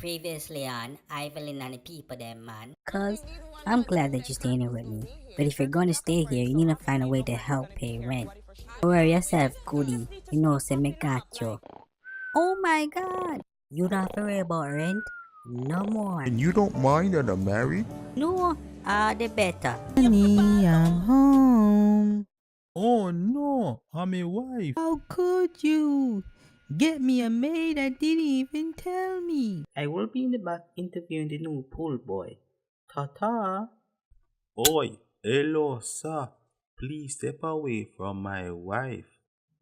Previously on Iverlyn and the people them man. Cuz, I'm glad that you're staying here with me. But if you're gonna stay here, you need to find a way to help pay rent. Don't worry yourself, goodie. You know, say me got you. Oh my god! You don't have to worry about rent? No more. And you don't mind that I'm married? No, the better. Honey, I'm home. Oh no, I'm a wife. How could you? Get me a maid that didn't even tell me. I will be in the back interviewing the new pool boy. Ta-ta. Oi, hello, sir. Please step away from my wife.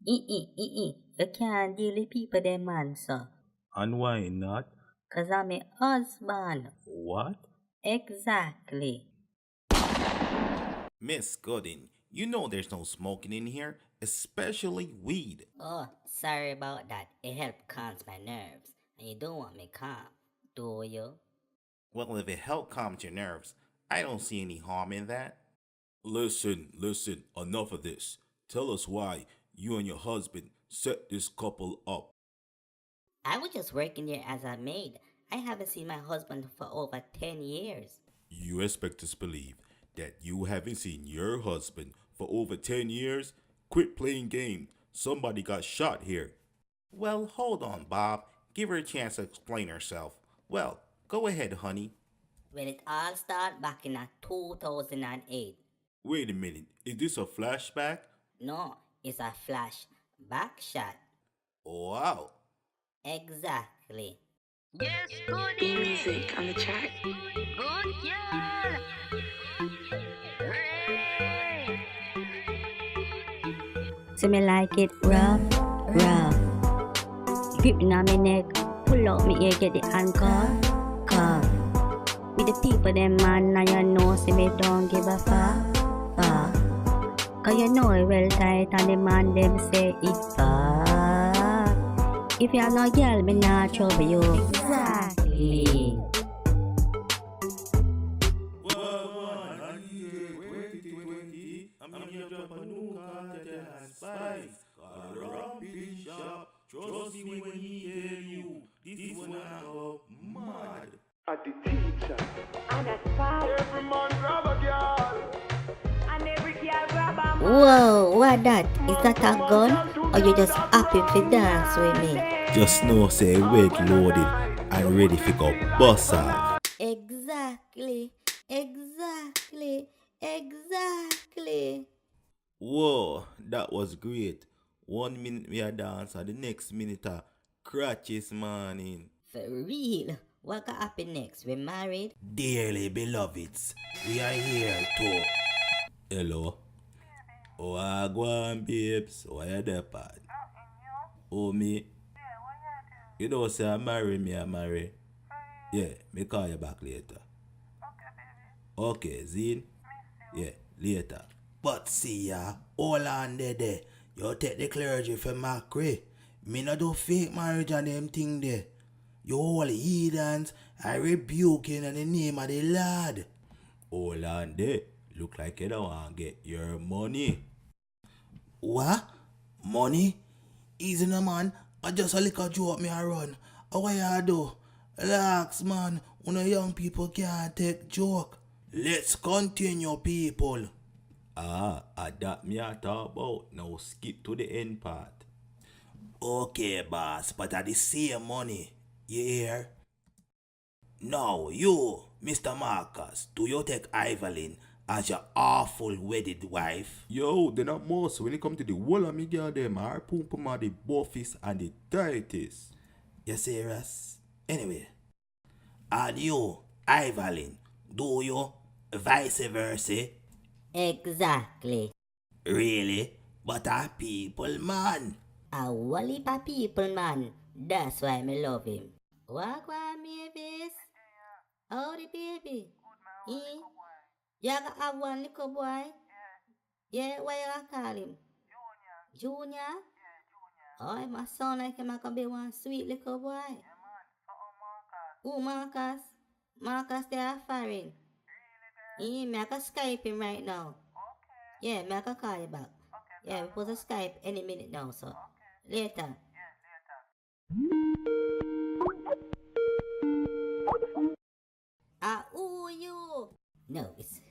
You can't deal with people them man, sir. And why not? Cause I'm a husband. What? Exactly. Miss Gooden, you know there's no smoking in here, especially weed. Oh, sorry about that. It helped calm my nerves. And you don't want me calm, do you? Well, if it helped calm your nerves, I don't see any harm in that. Listen, enough of this. Tell us why you and your husband set this couple up. I was just working there as a maid. I haven't seen my husband for over 10 years. You expect us to believe that you haven't seen your husband for over 10 years? Quit playing games. Somebody got shot here. Well, hold on, Bob. Give her a chance to explain herself. Well, go ahead, honey. When it all started back in 2008. Wait a minute, is this a flashback? No, it's a flash back shot. Wow. Exactly. Yes, good music on the track. Good girl. Hey. See me like it rough. Gripping on my neck, pull out my ear, get the handcuff. With the people them man, now you know, see me don't give a fuck. Cause you know it well tight and the man them say it fuck. If you are no girl, me not trouble you. Exactly. Trust me when he hear you. This one I go mad. At the teacher. And a spy. Every man grab a girl. And every girl grab a man. Whoa, what that? Is that a gun? Or you just happy to dance with me? Just know say weight loaded and ready for go bust off. Exactly. Whoa, that was great. 1 minute we are dance and the next minute crutches morning. For real? What got happen next? We married? Dearly beloveds, we are here to... Hello? Oh, I go on, babes. Why are you part? Oh, me? You don't say I marry. Yeah, me call you back later. Okay, Zine? Yeah, later. But see ya, all on there. You take the clergy for Macri. Me not do fake marriage and them thing there. You all heathens, I rebuke you in the name of the Lord. All on there. Look like you don't want to get your money. What? Money? Easy no man. I just a little joke me a run. How you do? Relax man. When young people can't take joke. Let's continue people. That me a talk about. Now skip to the end part. Okay boss, but at the same money. You hear? Now you, Mr. Marcus, do you take Iverlyn as your awful wedded wife? Yo, they're not most. When it come to the whole of me girl, them are pum the buffies and the tightest. You serious? Anyway. And you, Iverlyn, do you vice versa? Exactly. Really? But a people man. A whole heap of people, man. That's why me love him. What Mavis? How the baby? You gonna have one little boy? Yeah, why you gonna call him? Junior? Oh, it must sound like him gonna be one sweet little boy. Who Marcus? Marcus they are foreign. Me I can Skype him right now. Yeah, me I can call you back. Yeah, we put a Skype any minute now, so. Later.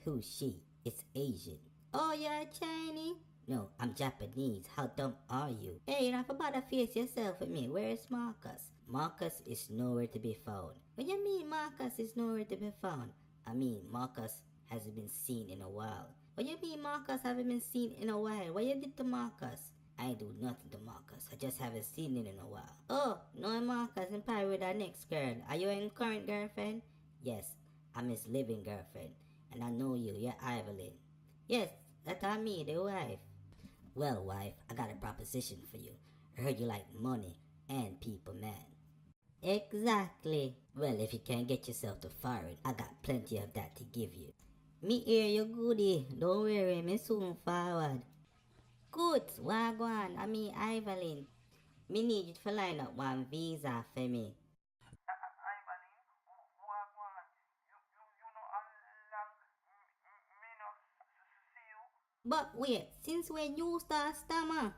Who's she? It's Asian. Oh, you're Chinese? No, I'm Japanese. How dumb are you? Hey, you don't have to face yourself with me. Where is Marcus? Marcus is nowhere to be found. What do you mean Marcus is nowhere to be found? I mean, Marcus hasn't been seen in a while. What do you mean Marcus haven't been seen in a while? What you did to Marcus? I ain't do nothing to Marcus. I just haven't seen him in a while. Oh, no Marcus in Paris with our next girl. Are you his current girlfriend? Yes, I'm his living girlfriend. And I know you're Iverlyn. Yes, that's me, the wife. Well, wife, I got a proposition for you. I heard you like money and people, man. Exactly. Well, if you can't get yourself to foreign, I got plenty of that to give you. Me hear you goodie. Don't worry, me soon forward. Good, wagwan. I mean Iverlyn. Me need you to line up one visa for me. But wait, since when you start stammer?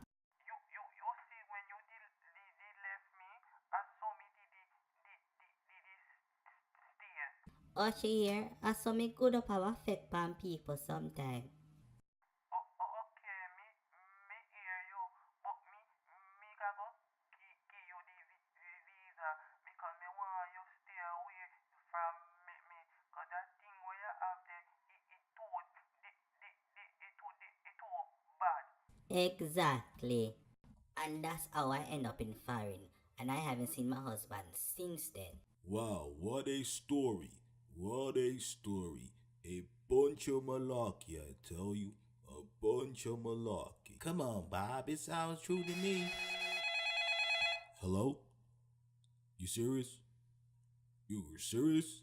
Usher here, I saw me good up have effect on people sometime. Exactly. And that's how I end up in foreign. And I haven't seen my husband since then. Wow, what a story. What a story. A bunch of malarkey, I tell you. A bunch of malarkey. Come on, Bob. It sounds true to me. Hello? You serious? You were serious?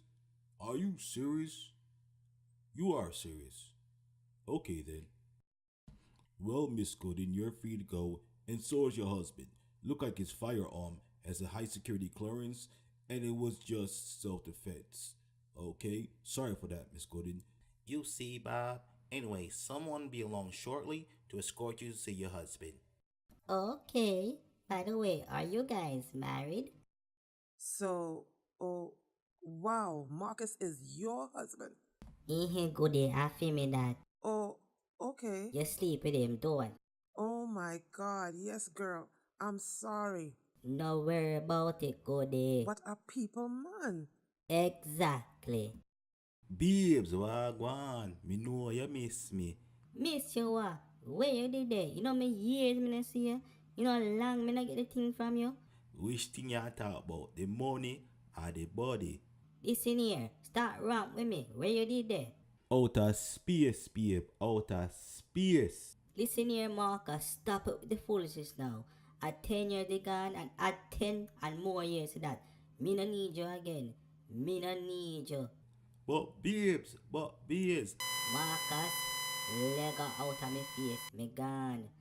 Are you serious? You are serious. Okay then. Well, Miss Gooden, you're free to go, and so is your husband. Look like his firearm has a high security clearance, and it was just self-defense. Okay? Sorry for that, Miss Gooden. You see, Bob. Anyway, someone will be along shortly to escort you to see your husband. Okay. By the way, are you guys married? So, oh, wow, Marcus is your husband. Goodie, I feel me that. Oh, okay. You sleep with him, don't. Oh my God, yes, girl. I'm sorry. No worry about it, Goodie. But a people man. Exactly. Babes, wagwan. Me know you miss me. Miss you what? Where you did that? You know me years me not see you. You know how long me not get the thing from you? Which thing you talk about? The money or the body? Listen here. Start ramp with me. Where you did that? Outer space, babe. Outer space. Listen here, Marcus. Stop it with the foolishness now. At 10 years they gone and add 10 and more years to that. Me no need you again. Me no need you. But babes. Marcus, leg out of me face. Me gone.